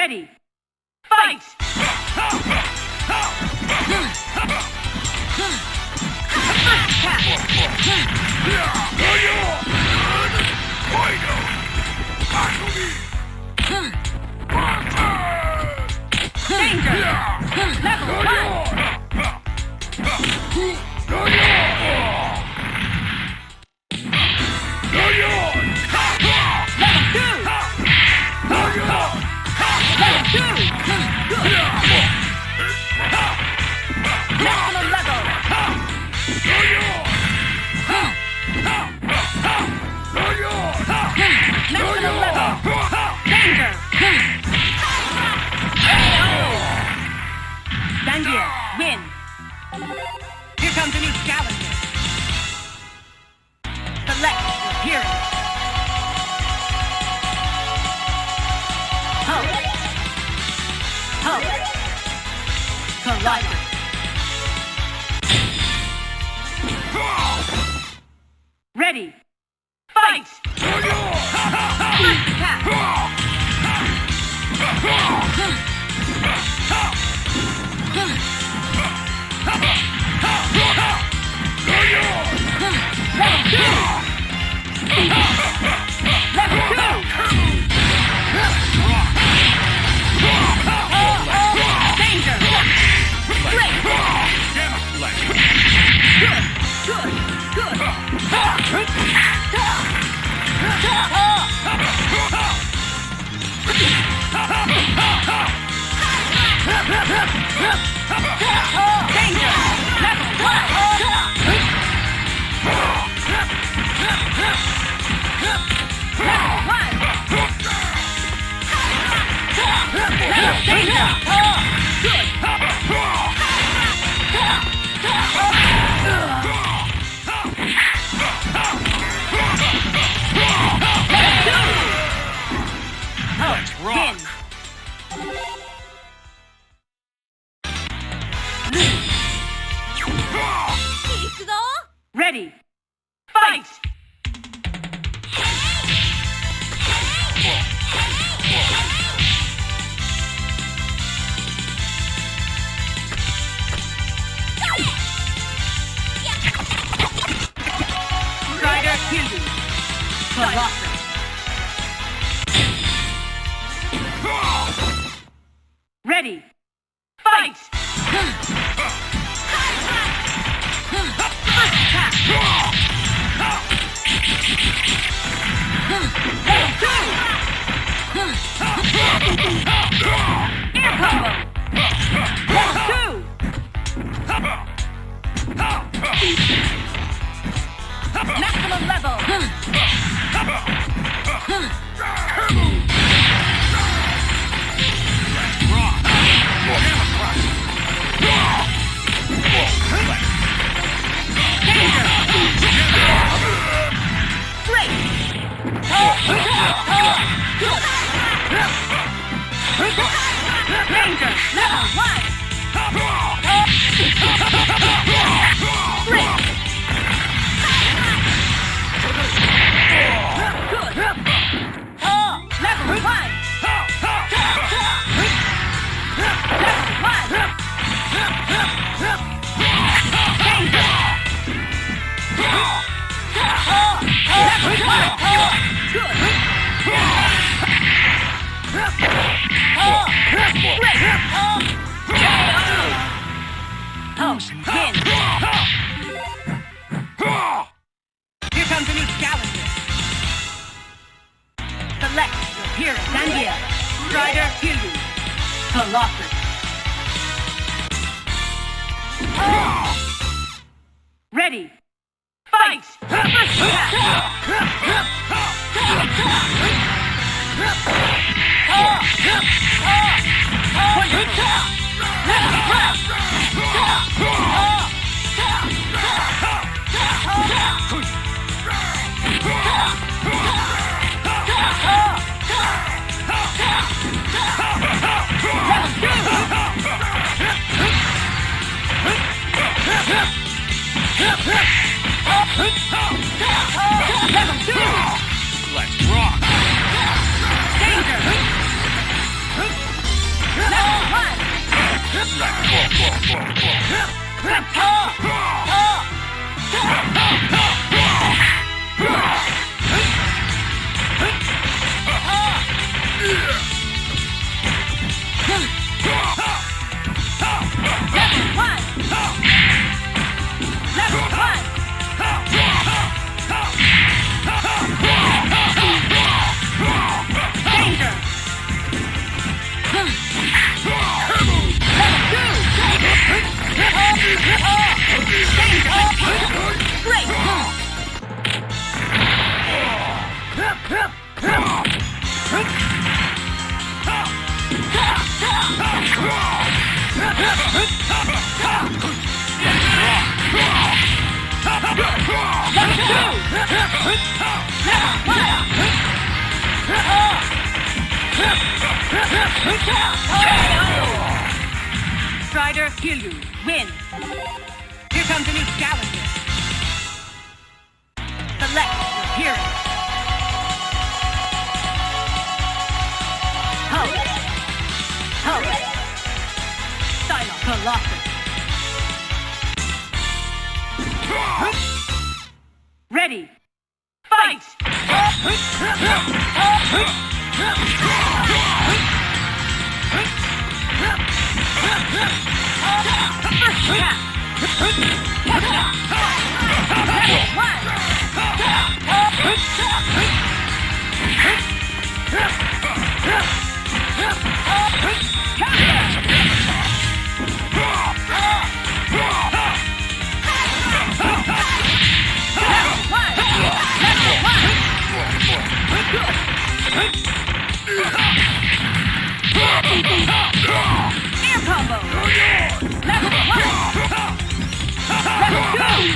Ready. Fight! Danger! Level 1! Zangief, win! Here comes a new challenger. Select your hero. Hope. Collider. Ready. Fight! First attack. Ready. Fight! Strider Hildu. Colossus. Ready. Fight! Air combo! Maximum level! Ranger, level 1! Level 1! Win! Here comes a new challenger. Select your hero. Zangief, Strider Hildu, Colossus. Ready. Fight! First attack! Let's rock! Danger! Great! Strider Hildu win. Here comes a new challenger. Select your hero. Ho! Silent Colossus. Ready. Fight! First tap. Air combo. Level 1. Level 2.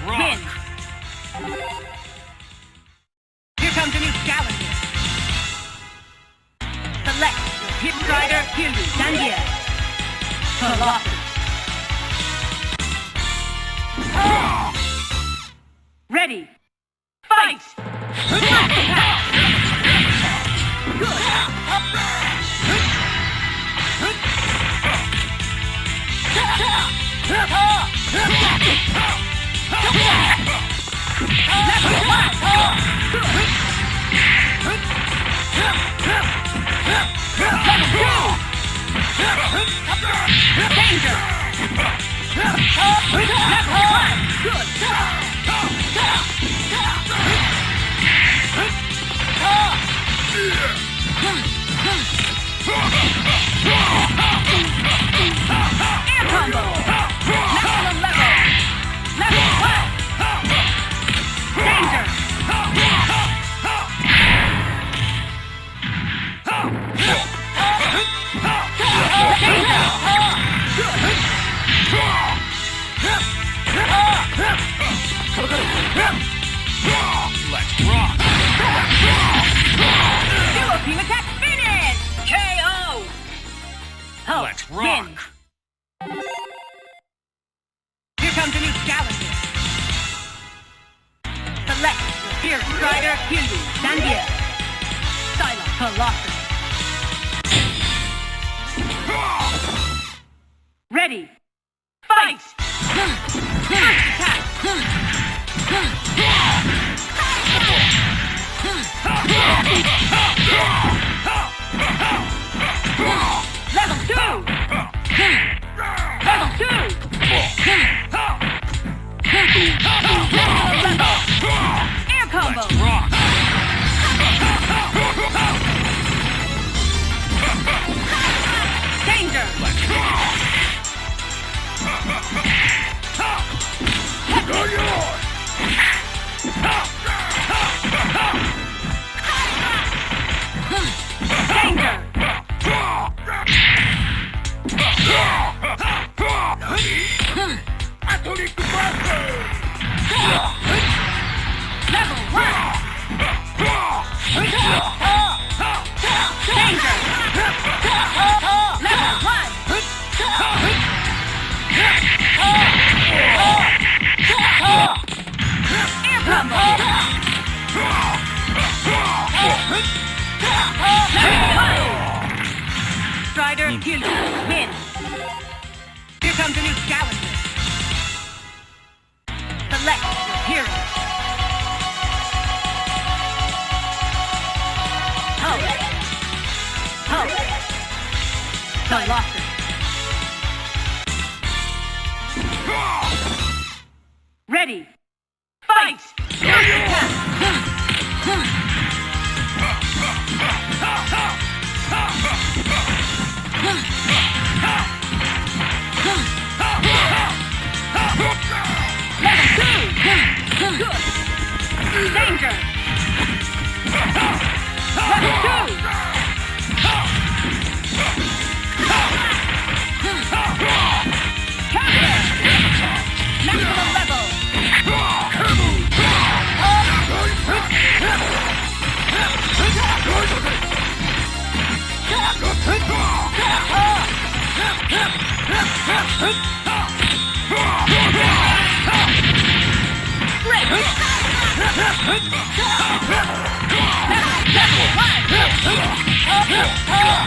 Win. Here comes a new challenger. Select your hit rider, Hildu, Zangief. Colossus. Ready. Fight! Let's rock! Duo team attack finish! KO! Let's rock! Here comes a new challenger. Select your Fierce Rider, Hildu, Zangief. Silent Colossus. Ready! Fight! First attack! Level 2! Level 2! Air combo! Let's rock! Danger! Let's rock! Strider Killer win. Here comes a new challenger. Select your hero. Colossus. Ready. Fight! Danger! Level 2! Counter! Maximum level!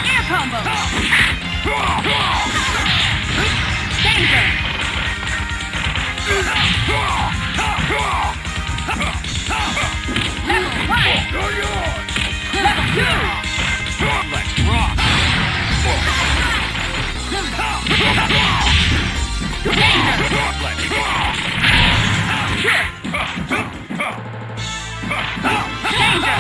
Air combo! Danger! Level 1! Level 2! Let's rock! Danger! Let's rock! Danger!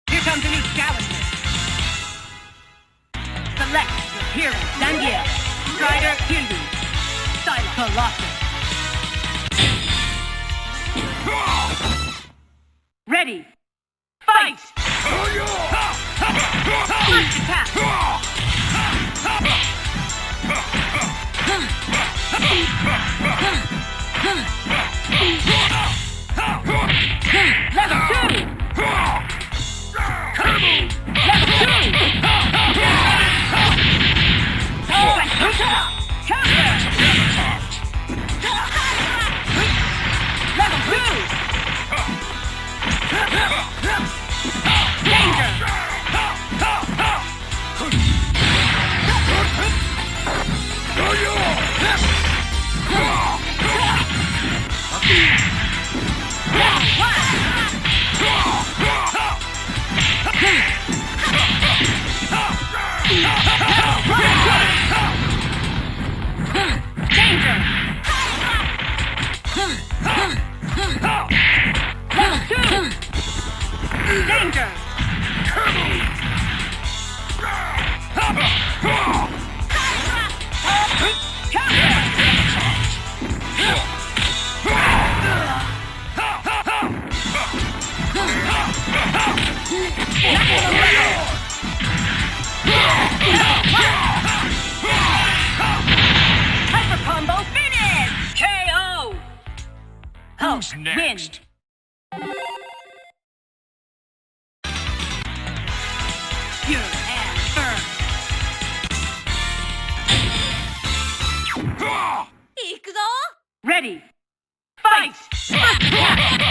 Here comes a new challenger. Select your hero. Zangief, Strider Killer, Colossus. Ready. Fight! First attack! Level 2! Level 2! Counter! Level 2! Danger! Danger! Hyper combo finish! KO! Who's next? Pure and firm. Ready. Fight! First attack!